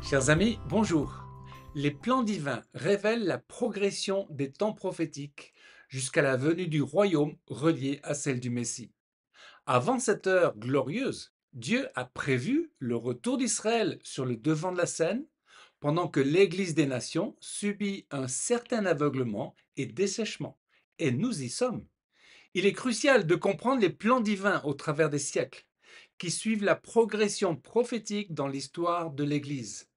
Chers amis, bonjour. Les plans divins révèlent la progression des temps prophétiques jusqu'à la venue du royaume relié à celle du Messie. Avant cette heure glorieuse, Dieu a prévu le retour d'Israël sur le devant de la scène, pendant que l'Église des nations subit un certain aveuglement et dessèchement. Et nous y sommes. Il est crucial de comprendre les plans divins au travers des siècles, qui suivent la progression prophétique dans l'histoire de l'Église.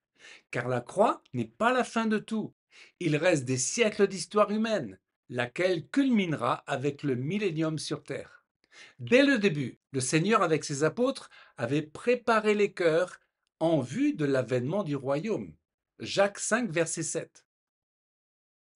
Car la croix n'est pas la fin de tout. Il reste des siècles d'histoire humaine, laquelle culminera avec le millénium sur Terre. Dès le début, le Seigneur avec ses apôtres avait préparé les cœurs en vue de l'avènement du royaume. Jacques 5, verset 7.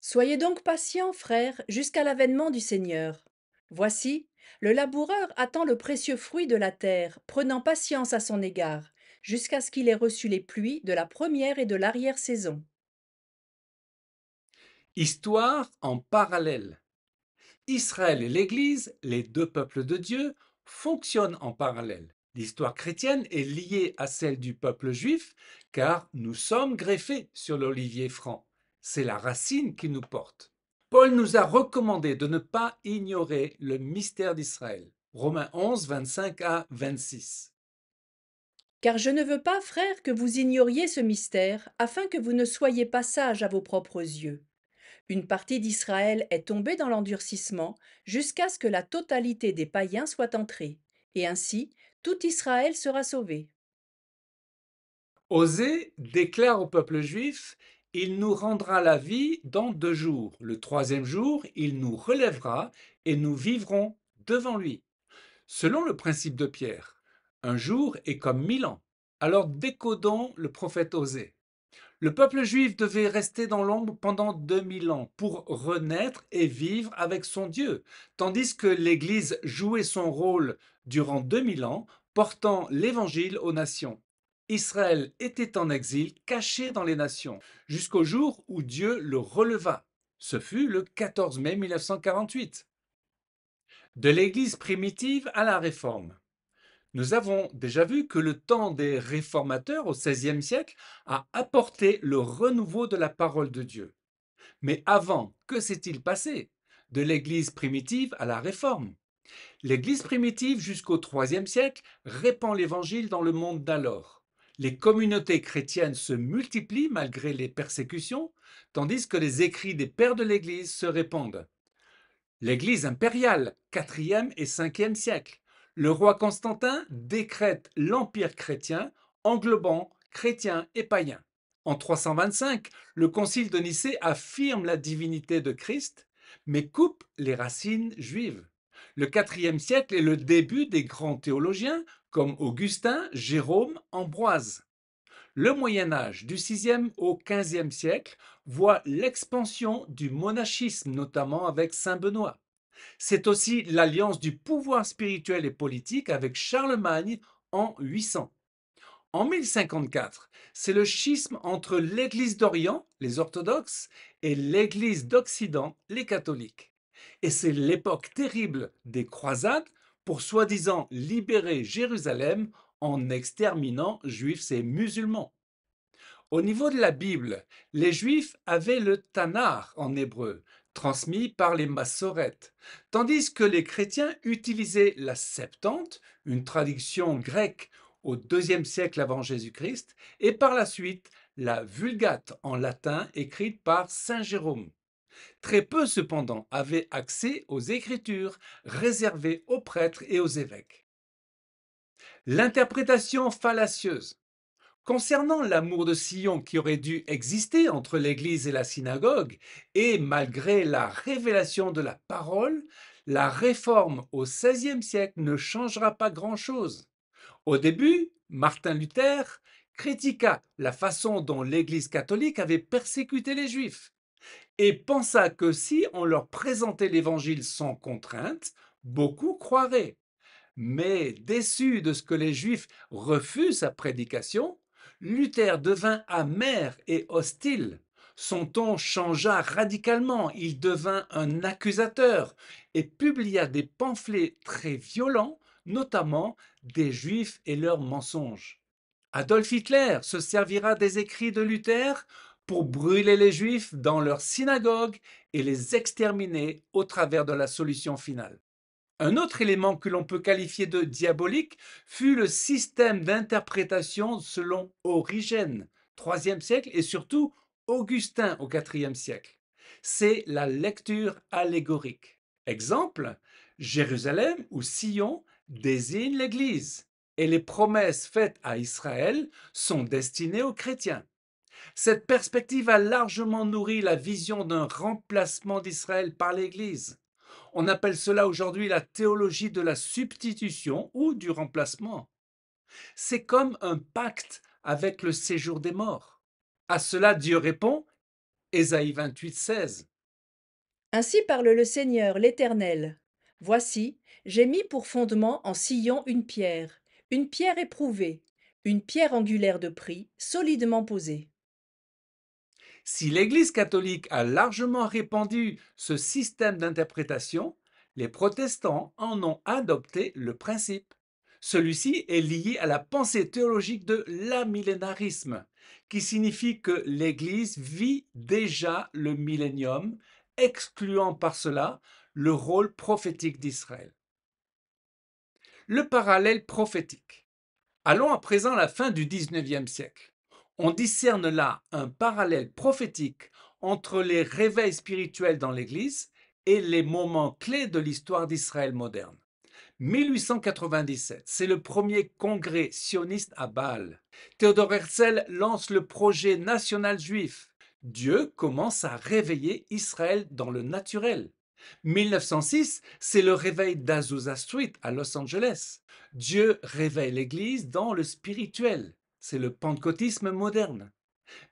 Soyez donc patients, frères, jusqu'à l'avènement du Seigneur. Voici, le laboureur attend le précieux fruit de la terre, prenant patience à son égard, jusqu'à ce qu'il ait reçu les pluies de la première et de l'arrière-saison. Histoire en parallèle. Israël et l'Église, les deux peuples de Dieu, fonctionnent en parallèle. L'histoire chrétienne est liée à celle du peuple juif car nous sommes greffés sur l'olivier franc. C'est la racine qui nous porte. Paul nous a recommandé de ne pas ignorer le mystère d'Israël. Romains 11, 25 à 26. Car je ne veux pas, frères, que vous ignoriez ce mystère, afin que vous ne soyez pas sages à vos propres yeux. Une partie d'Israël est tombée dans l'endurcissement, jusqu'à ce que la totalité des païens soit entrée, et ainsi tout Israël sera sauvé. Osée déclare au peuple juif: il nous rendra la vie dans 2 jours. Le troisième jour, il nous relèvera et nous vivrons devant lui. Selon le principe de Pierre, un jour est comme 1000 ans. Alors décodons le prophète Osée. Le peuple juif devait rester dans l'ombre pendant 2000 ans pour renaître et vivre avec son Dieu, tandis que l'Église jouait son rôle durant 2000 ans, portant l'Évangile aux nations. Israël était en exil, caché dans les nations, jusqu'au jour où Dieu le releva. Ce fut le 14 mai 1948. De l'Église primitive à la Réforme. Nous avons déjà vu que le temps des réformateurs au XVIe siècle a apporté le renouveau de la parole de Dieu. Mais avant, que s'est-il passé de l'Église primitive à la Réforme? L'Église primitive jusqu'au IIIe siècle répand l'Évangile dans le monde d'alors. Les communautés chrétiennes se multiplient malgré les persécutions, tandis que les écrits des pères de l'Église se répandent. L'Église impériale, IVe et Ve siècle. Le roi Constantin décrète l'Empire chrétien, englobant chrétiens et païens. En 325, le Concile de Nicée affirme la divinité de Christ, mais coupe les racines juives. Le IVe siècle est le début des grands théologiens comme Augustin, Jérôme, Ambroise. Le Moyen Âge, du 6e au 15e siècle, voit l'expansion du monachisme, notamment avec Saint Benoît. C'est aussi l'alliance du pouvoir spirituel et politique avec Charlemagne en 800. En 1054, c'est le schisme entre l'Église d'Orient, les orthodoxes, et l'Église d'Occident, les catholiques. Et c'est l'époque terrible des croisades pour soi-disant libérer Jérusalem en exterminant juifs et musulmans. Au niveau de la Bible, les Juifs avaient le Tanakh en hébreu, transmis par les Massorètes, tandis que les chrétiens utilisaient la Septante, une traduction grecque au IIe siècle avant Jésus-Christ, et par la suite la Vulgate en latin écrite par Saint Jérôme. Très peu cependant avaient accès aux Écritures réservées aux prêtres et aux évêques. L'interprétation fallacieuse. Concernant l'amour de Sion qui aurait dû exister entre l'Église et la synagogue, et malgré la révélation de la parole, la réforme au XVIe siècle ne changera pas grand-chose. Au début, Martin Luther critiqua la façon dont l'Église catholique avait persécuté les Juifs et pensa que si on leur présentait l'Évangile sans contrainte, beaucoup croiraient. Mais déçu de ce que les Juifs refusent sa prédication, Luther devint amer et hostile. Son ton changea radicalement, il devint un accusateur et publia des pamphlets très violents, notamment des Juifs et leurs mensonges. Adolf Hitler se servira des écrits de Luther pour brûler les Juifs dans leur synagogue et les exterminer au travers de la solution finale. Un autre élément que l'on peut qualifier de diabolique fut le système d'interprétation selon Origène, IIIe siècle, et surtout Augustin au IVe siècle. C'est la lecture allégorique. Exemple, Jérusalem ou Sion désigne l'Église et les promesses faites à Israël sont destinées aux chrétiens. Cette perspective a largement nourri la vision d'un remplacement d'Israël par l'Église. On appelle cela aujourd'hui la théologie de la substitution ou du remplacement. C'est comme un pacte avec le séjour des morts. À cela, Dieu répond, Ésaïe 28, 16. Ainsi parle le Seigneur, l'Éternel. Voici, j'ai mis pour fondement en Sion une pierre éprouvée, une pierre angulaire de prix, solidement posée. Si l'Église catholique a largement répandu ce système d'interprétation, les protestants en ont adopté le principe. Celui-ci est lié à la pensée théologique de l'amillénarisme, qui signifie que l'Église vit déjà le millénium, excluant par cela le rôle prophétique d'Israël. Le parallèle prophétique. Allons à présent à la fin du XIXe siècle. On discerne là un parallèle prophétique entre les réveils spirituels dans l'Église et les moments clés de l'histoire d'Israël moderne. 1897, c'est le premier congrès sioniste à Bâle. Théodore Herzl lance le projet national juif. Dieu commence à réveiller Israël dans le naturel. 1906, c'est le réveil d'Azusa Street à Los Angeles. Dieu réveille l'Église dans le spirituel. C'est le pentecôtisme moderne.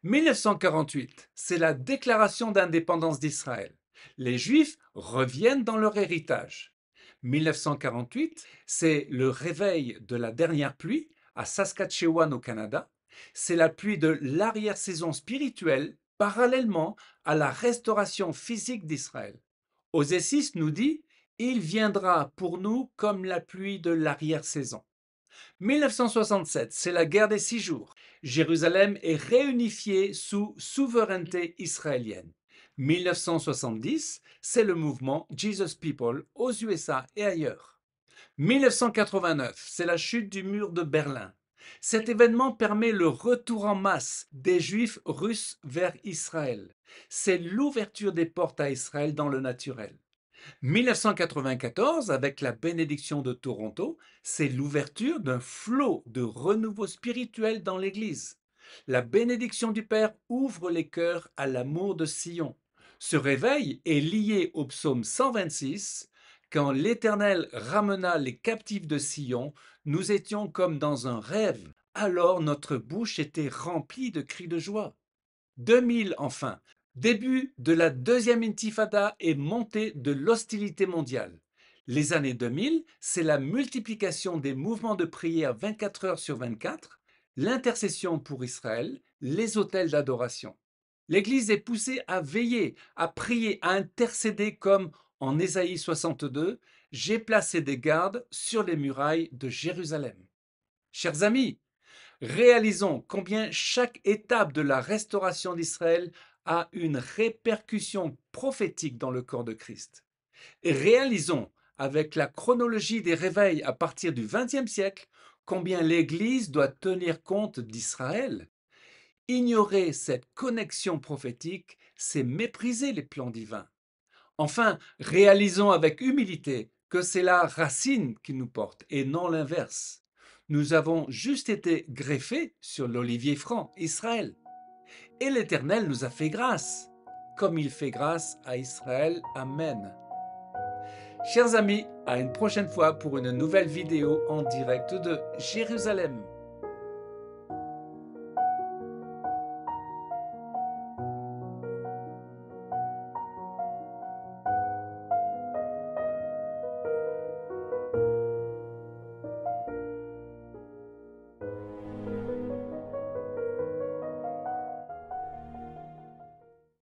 1948, c'est la déclaration d'indépendance d'Israël. Les Juifs reviennent dans leur héritage. 1948, c'est le réveil de la dernière pluie à Saskatchewan au Canada. C'est la pluie de l'arrière-saison spirituelle parallèlement à la restauration physique d'Israël. Osée 6 nous dit « Il viendra pour nous comme la pluie de l'arrière-saison ». 1967, c'est la guerre des 6 jours. Jérusalem est réunifiée sous souveraineté israélienne. 1970, c'est le mouvement Jesus People aux USA et ailleurs. 1989, c'est la chute du mur de Berlin. Cet événement permet le retour en masse des Juifs russes vers Israël. C'est l'ouverture des portes à Israël dans le naturel. 1994, avec la bénédiction de Toronto, c'est l'ouverture d'un flot de renouveau spirituel dans l'Église. La bénédiction du Père ouvre les cœurs à l'amour de Sion. Ce réveil est lié au psaume 126. Quand l'Éternel ramena les captifs de Sion, nous étions comme dans un rêve. Alors notre bouche était remplie de cris de joie. 2000 enfin, début de la deuxième intifada et montée de l'hostilité mondiale. Les années 2000, c'est la multiplication des mouvements de prière 24 heures sur 24, l'intercession pour Israël, les autels d'adoration. L'Église est poussée à veiller, à prier, à intercéder comme en Ésaïe 62, « J'ai placé des gardes sur les murailles de Jérusalem ». Chers amis, réalisons combien chaque étape de la restauration d'Israël a une répercussion prophétique dans le corps de Christ. Et réalisons, avec la chronologie des réveils à partir du XXe siècle, combien l'Église doit tenir compte d'Israël. Ignorer cette connexion prophétique, c'est mépriser les plans divins. Enfin, réalisons avec humilité que c'est la racine qui nous porte et non l'inverse. Nous avons juste été greffés sur l'olivier franc, Israël. Et l'Éternel nous a fait grâce, comme il fait grâce à Israël. Amen. Chers amis, à une prochaine fois pour une nouvelle vidéo en direct de Jérusalem.